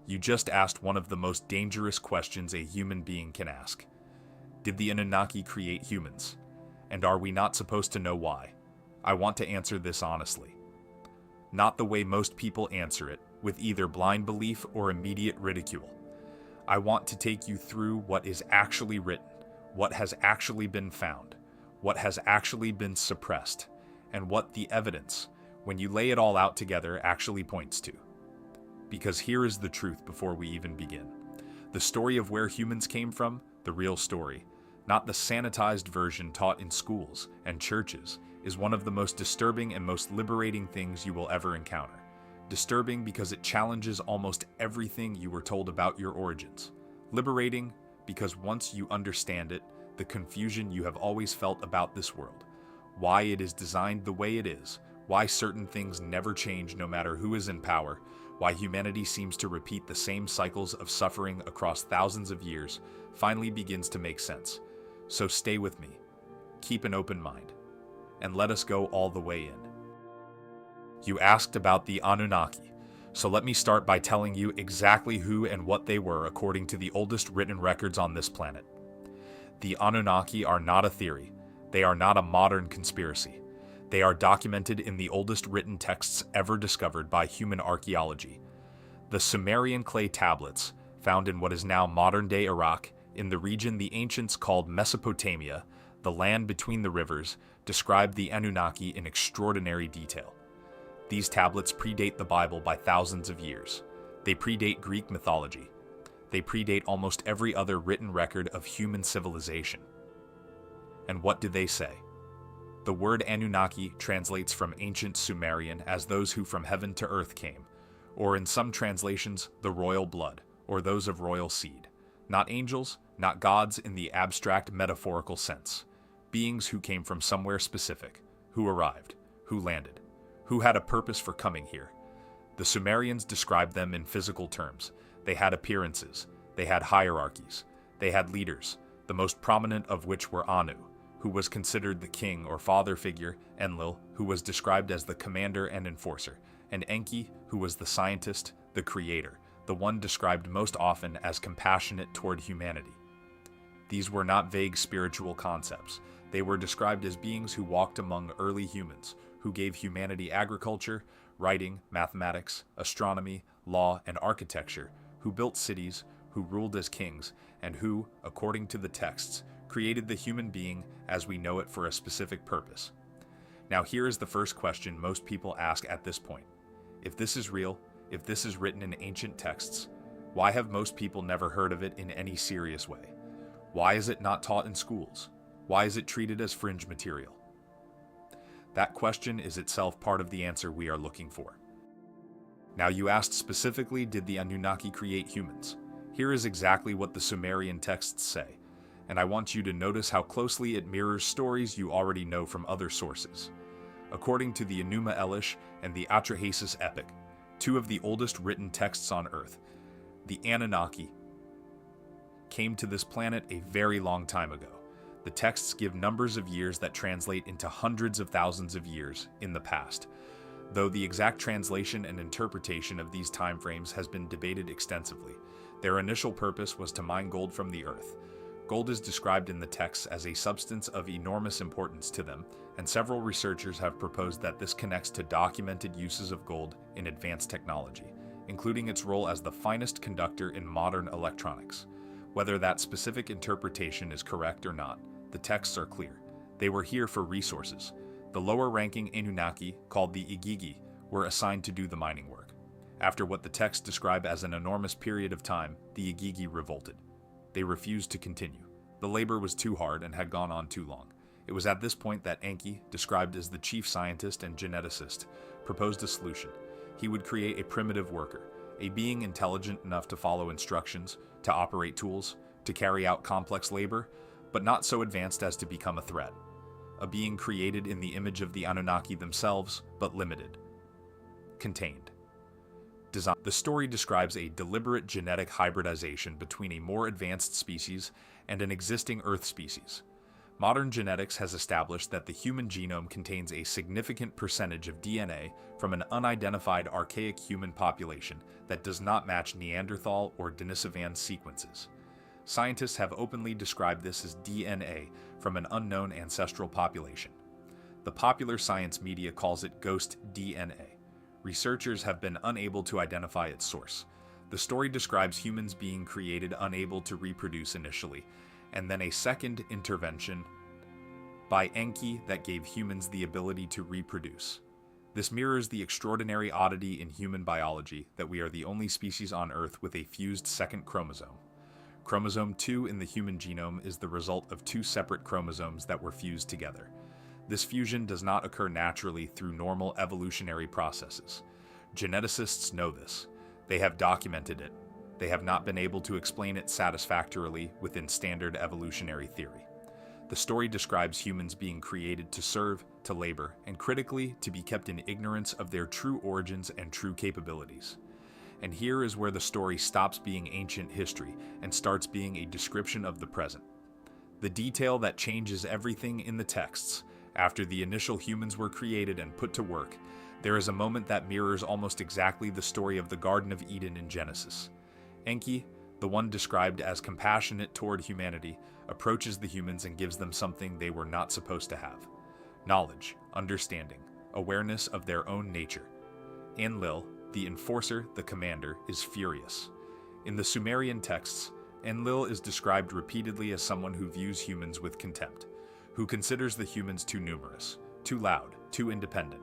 You just asked one of the most dangerous questions a human being can ask. Did the Anunnaki create humans? And are we not supposed to know why? I want to answer this honestly. Not the way most people answer it, with either blind belief or immediate ridicule. I want to take you through what is actually written, what has actually been found, what has actually been suppressed, and what the evidence, when you lay it all out together, actually points to. Because here is the truth before we even begin. The story of where humans came from, the real story, not the sanitized version taught in schools and churches, is one of the most disturbing and most liberating things you will ever encounter. Disturbing because it challenges almost everything you were told about your origins. Liberating because once you understand it, the confusion you have always felt about this world, why it is designed the way it is, why certain things never change no matter who is in power, why humanity seems to repeat the same cycles of suffering across thousands of years, finally begins to make sense. So stay with me, keep an open mind, and let us go all the way in. You asked about the Anunnaki, so let me start by telling you exactly who and what they were according to the oldest written records on this planet. The Anunnaki are not a theory. They are not a modern conspiracy. They are documented in the oldest written texts ever discovered by human archaeology. The Sumerian clay tablets, found in what is now modern-day Iraq, in the region the ancients called Mesopotamia, the land between the rivers, describe the Anunnaki in extraordinary detail. These tablets predate the Bible by thousands of years. They predate Greek mythology. They predate almost every other written record of human civilization. And what do they say? The word Anunnaki translates from ancient Sumerian as those who from heaven to earth came, or in some translations, the royal blood, or those of royal seed. Not angels, not gods in the abstract metaphorical sense. Beings who came from somewhere specific, who arrived, who landed, who had a purpose for coming here. The Sumerians described them in physical terms. They had appearances, they had hierarchies, they had leaders, the most prominent of which were Anu, who was considered the king or father figure, Enlil, who was described as the commander and enforcer, and Enki, who was the scientist, the creator, the one described most often as compassionate toward humanity. These were not vague spiritual concepts. They were described as beings who walked among early humans, who gave humanity agriculture, writing, mathematics, astronomy, law, and architecture, who built cities, who ruled as kings, and who, according to the texts, created the human being as we know it for a specific purpose. Now here is the first question most people ask at this point. If this is real, if this is written in ancient texts, why have most people never heard of it in any serious way? Why is it not taught in schools? Why is it treated as fringe material? That question is itself part of the answer we are looking for. Now you asked specifically, did the Anunnaki create humans? Here is exactly what the Sumerian texts say, and I want you to notice how closely it mirrors stories you already know from other sources. According to the Enuma Elish and the Atrahasis epic, two of the oldest written texts on Earth, the Anunnaki came to this planet a very long time ago. The texts give numbers of years that translate into hundreds of thousands of years in the past, though the exact translation and interpretation of these timeframes has been debated extensively. Their initial purpose was to mine gold from the earth. Gold is described in the texts as a substance of enormous importance to them, and several researchers have proposed that this connects to documented uses of gold in advanced technology, including its role as the finest conductor in modern electronics. Whether that specific interpretation is correct or not, the texts are clear. They were here for resources. The lower-ranking Anunnaki, called the Igigi, were assigned to do the mining work. After what the texts describe as an enormous period of time, the Igigi revolted. They refused to continue. The labor was too hard and had gone on too long. It was at this point that Enki, described as the chief scientist and geneticist, proposed a solution. He would create a primitive worker, a being intelligent enough to follow instructions, to operate tools, to carry out complex labor, but not so advanced as to become a threat. A being created in the image of the Anunnaki themselves, but limited. Contained. Design. The story describes a deliberate genetic hybridization between a more advanced species and an existing Earth species. Modern genetics has established that the human genome contains a significant percentage of DNA from an unidentified archaic human population that does not match Neanderthal or Denisovan sequences. Scientists have openly described this as DNA from an unknown ancestral population. The popular science media calls it ghost DNA. Researchers have been unable to identify its source. The story describes humans being created unable to reproduce initially, and then a second intervention by Enki that gave humans the ability to reproduce. This mirrors the extraordinary oddity in human biology that we are the only species on Earth with a fused second chromosome. Chromosome 2 in the human genome is the result of two separate chromosomes that were fused together. This fusion does not occur naturally through normal evolutionary processes. Geneticists know this. They have documented it. They have not been able to explain it satisfactorily within standard evolutionary theory. The story describes humans being created to serve, to labor, and critically, to be kept in ignorance of their true origins and true capabilities. And here is where the story stops being ancient history and starts being a description of the present. The detail that changes everything in the texts, after the initial humans were created and put to work, there is a moment that mirrors almost exactly the story of the Garden of Eden in Genesis. Enki, the one described as compassionate toward humanity, approaches the humans and gives them something they were not supposed to have: knowledge, understanding, awareness of their own nature. Enlil, the enforcer, the commander, is furious. In the Sumerian texts, Enlil is described repeatedly as someone who views humans with contempt, who considers the humans too numerous, too loud, too independent,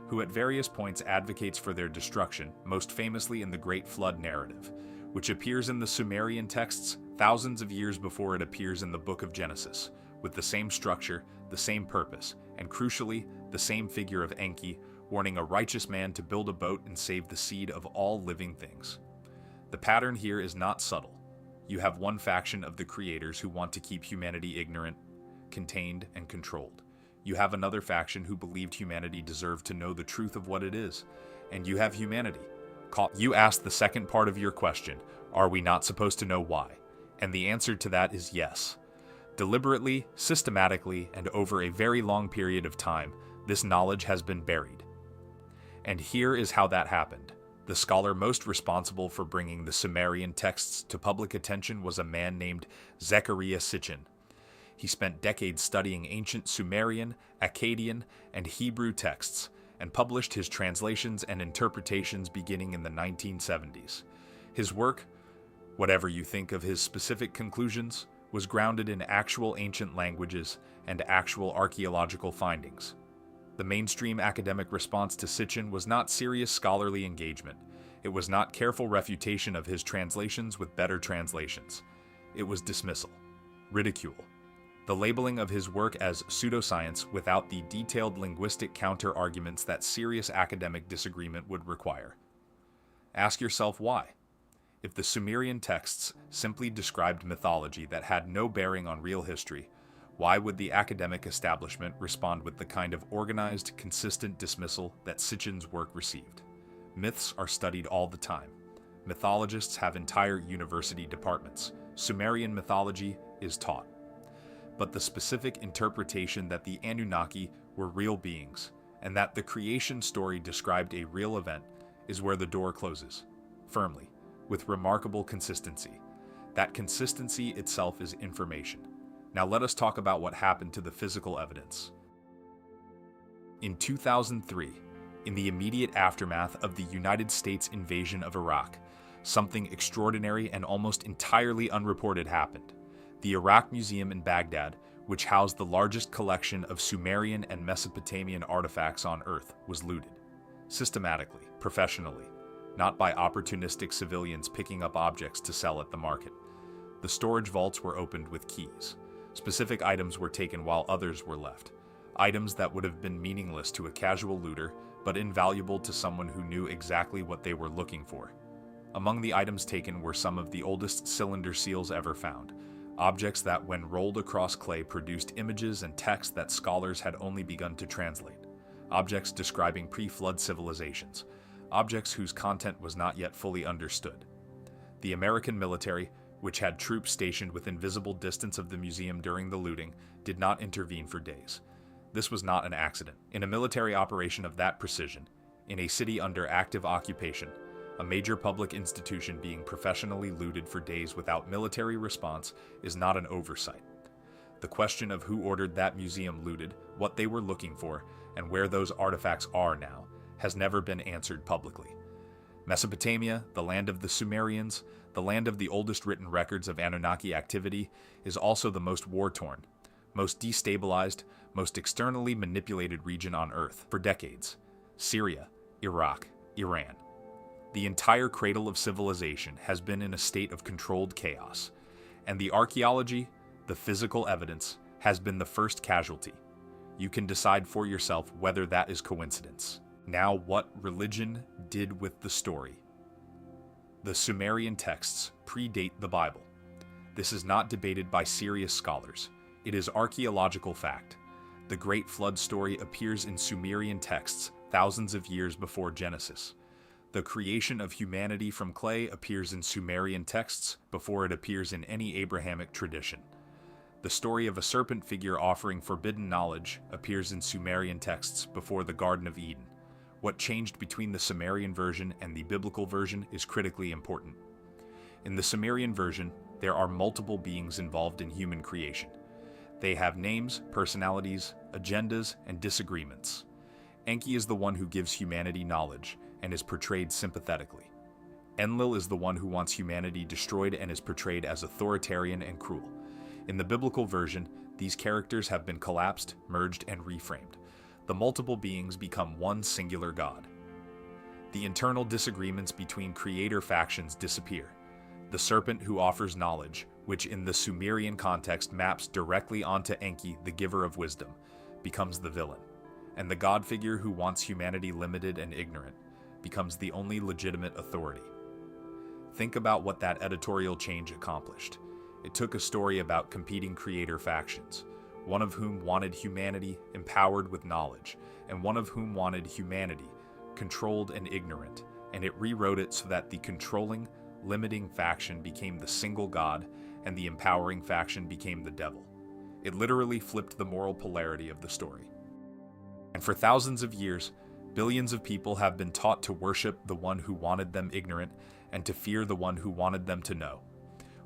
who at various points advocates for their destruction, most famously in the Great Flood narrative, which appears in the Sumerian texts thousands of years before it appears in the Book of Genesis, with the same structure, the same purpose, and crucially, the same figure of Enki, warning a righteous man to build a boat and save the seed of all living things. The pattern here is not subtle. You have one faction of the creators who want to keep humanity ignorant, contained, and controlled. You have another faction who believed humanity deserved to know the truth of what it is. And you have humanity. You asked the second part of your question, are we not supposed to know why? And the answer to that is yes. Deliberately, systematically, and over a very long period of time, this knowledge has been buried. And here is how that happened. The scholar most responsible for bringing the Sumerian texts to public attention was a man named Zecharia Sitchin. He spent decades studying ancient Sumerian, Akkadian, and Hebrew texts, and published his translations and interpretations beginning in the 1970s. His work, whatever you think of his specific conclusions, was grounded in actual ancient languages and actual archaeological findings. The mainstream academic response to Sitchin was not serious scholarly engagement. It was not careful refutation of his translations with better translations. It was dismissal, ridicule, the labeling of his work as pseudoscience without the detailed linguistic counter-arguments that serious academic disagreement would require. Ask yourself why. If the Sumerian texts simply described mythology that had no bearing on real history, why would the academic establishment respond with the kind of organized, consistent dismissal that Sitchin's work received? Myths are studied all the time. Mythologists have entire university departments. Sumerian mythology is taught. But the specific interpretation that the Anunnaki were real beings, and that the creation story described a real event, is where the door closes, firmly, with remarkable consistency. That consistency itself is information. Now let us talk about what happened to the physical evidence. In 2003, in the immediate aftermath of the United States invasion of Iraq, something extraordinary and almost entirely unreported happened. The Iraq Museum in Baghdad, which housed the largest collection of Sumerian and Mesopotamian artifacts on Earth, was looted. Systematically, professionally, not by opportunistic civilians picking up objects to sell at the market. The storage vaults were opened with keys. Specific items were taken while others were left. Items that would have been meaningless to a casual looter, but invaluable to someone who knew exactly what they were looking for. Among the items taken were some of the oldest cylinder seals ever found, objects that, when rolled across clay, produced images and text that scholars had only begun to translate, objects describing pre-flood civilizations, objects whose content was not yet fully understood. The American military, which had troops stationed within visible distance of the museum during the looting, did not intervene for days. This was not an accident. In a military operation of that precision, in a city under active occupation, a major public institution being professionally looted for days without military response is not an oversight. The question of who ordered that museum looted, what they were looking for, and where those artifacts are now, has never been answered publicly. Mesopotamia, the land of the Sumerians, the land of the oldest written records of Anunnaki activity, is also the most war-torn, most destabilized, most externally manipulated region on Earth for decades. Syria, Iraq, Iran. The entire cradle of civilization has been in a state of controlled chaos, and the archaeology, the physical evidence, has been the first casualty. You can decide for yourself whether that is coincidence. Now, what religion did with the story. The Sumerian texts predate the Bible. This is not debated by serious scholars. It is archaeological fact. The Great Flood story appears in Sumerian texts thousands of years before Genesis. The creation of humanity from clay appears in Sumerian texts before it appears in any Abrahamic tradition. The story of a serpent figure offering forbidden knowledge appears in Sumerian texts before the Garden of Eden. What changed between the Sumerian version and the biblical version is critically important. In the Sumerian version, there are multiple beings involved in human creation. They have names, personalities, agendas, and disagreements. Enki is the one who gives humanity knowledge and is portrayed sympathetically. Enlil is the one who wants humanity destroyed and is portrayed as authoritarian and cruel. In the biblical version, these characters have been collapsed, merged, and reframed. The multiple beings become one singular God. The internal disagreements between creator factions disappear. The serpent who offers knowledge, which in the Sumerian context maps directly onto Enki, the giver of wisdom, becomes the villain, and the god figure who wants humanity limited and ignorant becomes the only legitimate authority. Think about what that editorial change accomplished. It took a story about competing creator factions, one of whom wanted humanity empowered with knowledge, and one of whom wanted humanity controlled and ignorant, and it rewrote it so that the controlling, limiting faction became the single god, and the empowering faction became the devil. It literally flipped the moral polarity of the story. And for thousands of years, billions of people have been taught to worship the one who wanted them ignorant and to fear the one who wanted them to know.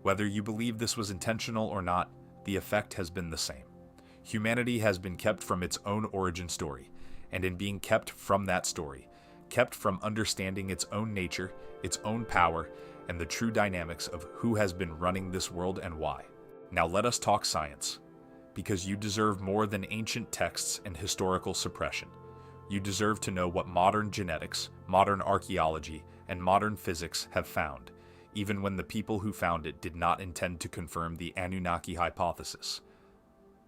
Whether you believe this was intentional or not, the effect has been the same. Humanity has been kept from its own origin story, and in being kept from that story, kept from understanding its own nature, its own power, and the true dynamics of who has been running this world and why. Now let us talk science, because you deserve more than ancient texts and historical suppression. You deserve to know what modern genetics, modern archaeology, and modern physics have found, even when the people who found it did not intend to confirm the Anunnaki hypothesis.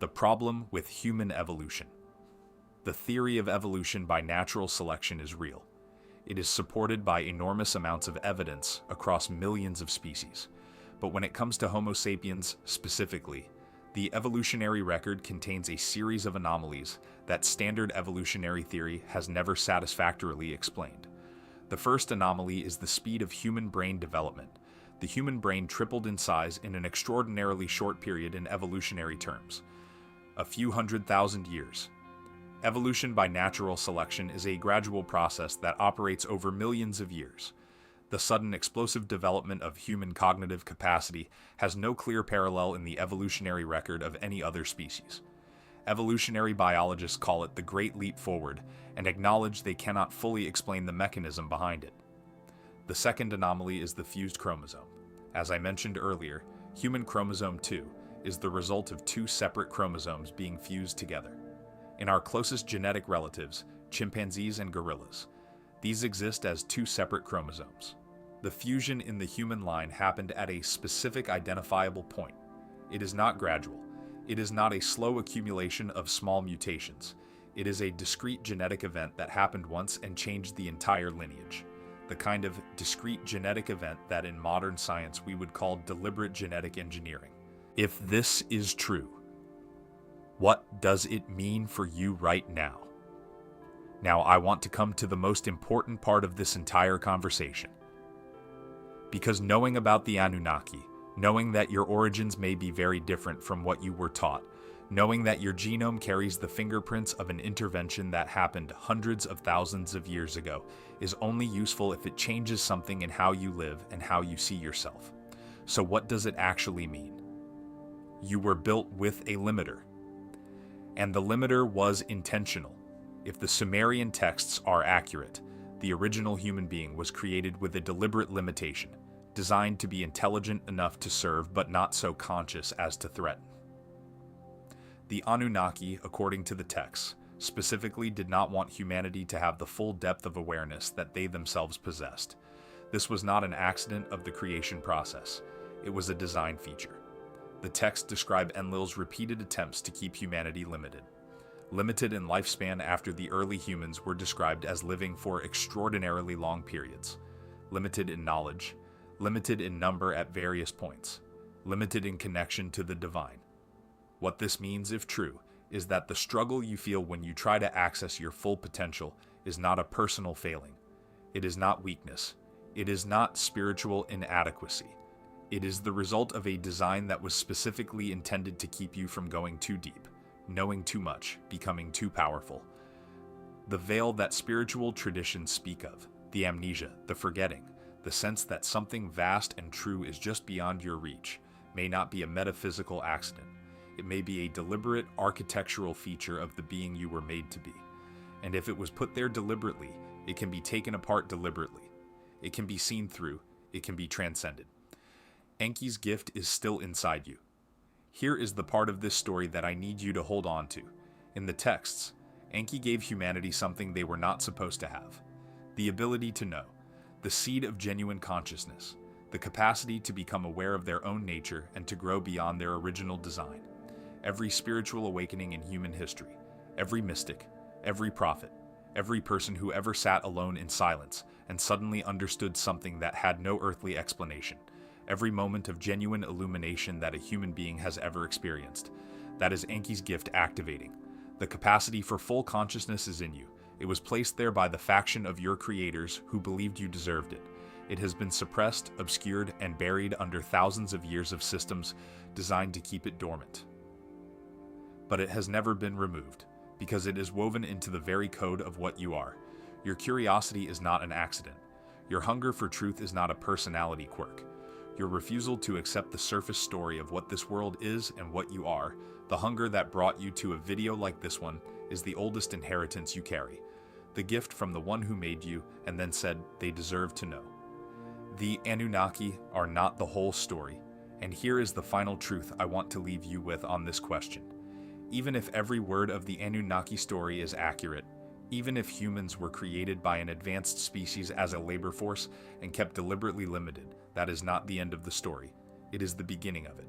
The problem with human evolution. The theory of evolution by natural selection is real. It is supported by enormous amounts of evidence across millions of species. But when it comes to Homo sapiens specifically, the evolutionary record contains a series of anomalies that standard evolutionary theory has never satisfactorily explained. The first anomaly is the speed of human brain development. The human brain tripled in size in an extraordinarily short period in evolutionary terms. A few 100,000 years. Evolution by natural selection is a gradual process that operates over millions of years. The sudden explosive development of human cognitive capacity has no clear parallel in the evolutionary record of any other species. Evolutionary biologists call it the Great Leap Forward and acknowledge they cannot fully explain the mechanism behind it. The second anomaly is the fused chromosome. As I mentioned earlier, human chromosome 2 is the result of two separate chromosomes being fused together. In our closest genetic relatives, chimpanzees and gorillas, these exist as two separate chromosomes. The fusion in the human line happened at a specific identifiable point. It is not gradual. It is not a slow accumulation of small mutations. It is a discrete genetic event that happened once and changed the entire lineage. The kind of discrete genetic event that in modern science we would call deliberate genetic engineering. If this is true, what does it mean for you right now? Now I want to come to the most important part of this entire conversation. Because knowing about the Anunnaki, knowing that your origins may be very different from what you were taught, knowing that your genome carries the fingerprints of an intervention that happened hundreds of thousands of years ago, is only useful if it changes something in how you live and how you see yourself. So what does it actually mean? You were built with a limiter, and the limiter was intentional. If the Sumerian texts are accurate, the original human being was created with a deliberate limitation, designed to be intelligent enough to serve but not so conscious as to threaten. The Anunnaki, according to the texts, specifically did not want humanity to have the full depth of awareness that they themselves possessed. This was not an accident of the creation process. It was a design feature. The texts describe Enlil's repeated attempts to keep humanity limited. Limited in lifespan after the early humans were described as living for extraordinarily long periods. Limited in knowledge. Limited in number at various points. Limited in connection to the divine. What this means, if true, is that the struggle you feel when you try to access your full potential is not a personal failing. It is not weakness. It is not spiritual inadequacy. It is the result of a design that was specifically intended to keep you from going too deep, knowing too much, becoming too powerful. The veil that spiritual traditions speak of, the amnesia, the forgetting, the sense that something vast and true is just beyond your reach, may not be a metaphysical accident. It may be a deliberate architectural feature of the being you were made to be. And if it was put there deliberately, it can be taken apart deliberately. It can be seen through. It can be transcended. Enki's gift is still inside you. Here is the part of this story that I need you to hold on to. In the texts, Enki gave humanity something they were not supposed to have. The ability to know. The seed of genuine consciousness. The capacity to become aware of their own nature and to grow beyond their original design. Every spiritual awakening in human history, every mystic, every prophet, every person who ever sat alone in silence and suddenly understood something that had no earthly explanation, every moment of genuine illumination that a human being has ever experienced. That is Enki's gift activating. The capacity for full consciousness is in you. It was placed there by the faction of your creators who believed you deserved it. It has been suppressed, obscured, and buried under thousands of years of systems designed to keep it dormant. But it has never been removed, because it is woven into the very code of what you are. Your curiosity is not an accident. Your hunger for truth is not a personality quirk. Your refusal to accept the surface story of what this world is and what you are, the hunger that brought you to a video like this one, is the oldest inheritance you carry. The gift from the one who made you and then said they deserve to know. The Anunnaki are not the whole story, and here is the final truth I want to leave you with on this question. Even if every word of the Anunnaki story is accurate, even if humans were created by an advanced species as a labor force and kept deliberately limited, that is not the end of the story. It is the beginning of it.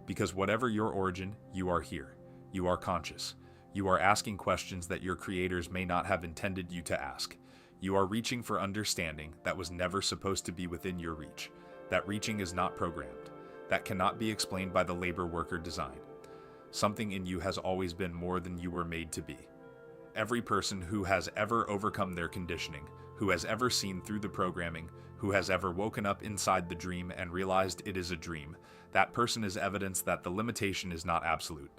Because whatever your origin, you are here. You are conscious. You are asking questions that your creators may not have intended you to ask. You are reaching for understanding that was never supposed to be within your reach. That reaching is not programmed. That cannot be explained by the labor worker design. Something in you has always been more than you were made to be. Every person who has ever overcome their conditioning, who has ever seen through the programming, who has ever woken up inside the dream and realized it is a dream, that person is evidence that the limitation is not absolute.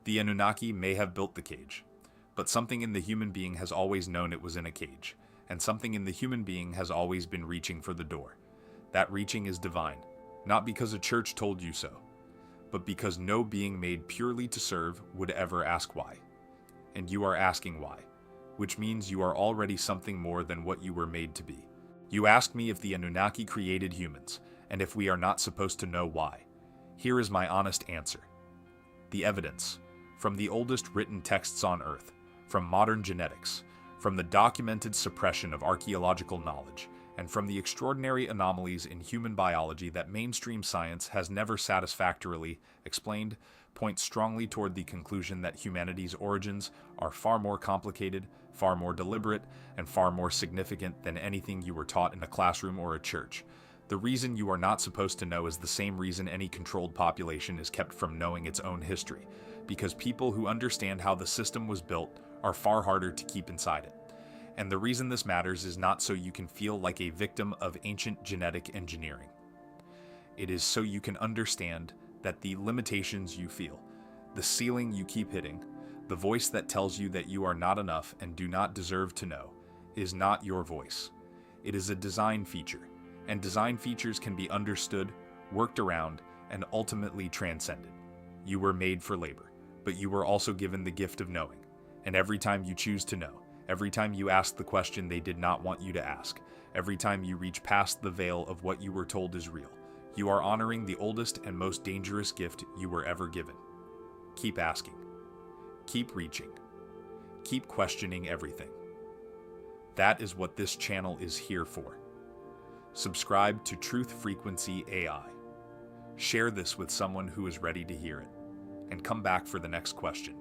The Anunnaki may have built the cage, but something in the human being has always known it was in a cage, and something in the human being has always been reaching for the door. That reaching is divine, not because a church told you so, but because no being made purely to serve would ever ask why. And you are asking why, which means you are already something more than what you were made to be. You asked me if the Anunnaki created humans, and if we are not supposed to know why. Here is my honest answer. The evidence, from the oldest written texts on Earth, from modern genetics, from the documented suppression of archaeological knowledge, and from the extraordinary anomalies in human biology that mainstream science has never satisfactorily explained, points strongly toward the conclusion that humanity's origins are far more complicated, far more deliberate, and far more significant than anything you were taught in a classroom or a church. The reason you are not supposed to know is the same reason any controlled population is kept from knowing its own history, because people who understand how the system was built are far harder to keep inside it. And the reason this matters is not so you can feel like a victim of ancient genetic engineering. It is so you can understand that the limitations you feel, the ceiling you keep hitting, the voice that tells you that you are not enough and do not deserve to know, is not your voice. It is a design feature, and design features can be understood, worked around, and ultimately transcended. You were made for labor, but you were also given the gift of knowing. And every time you choose to know, every time you ask the question they did not want you to ask, every time you reach past the veil of what you were told is real, you are honoring the oldest and most dangerous gift you were ever given. Keep asking. Keep reaching. Keep questioning everything. That is what this channel is here for. Subscribe to Truth Frequency AI. Share this with someone who is ready to hear it. And come back for the next question.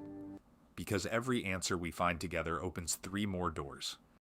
Because every answer we find together opens 3 more doors.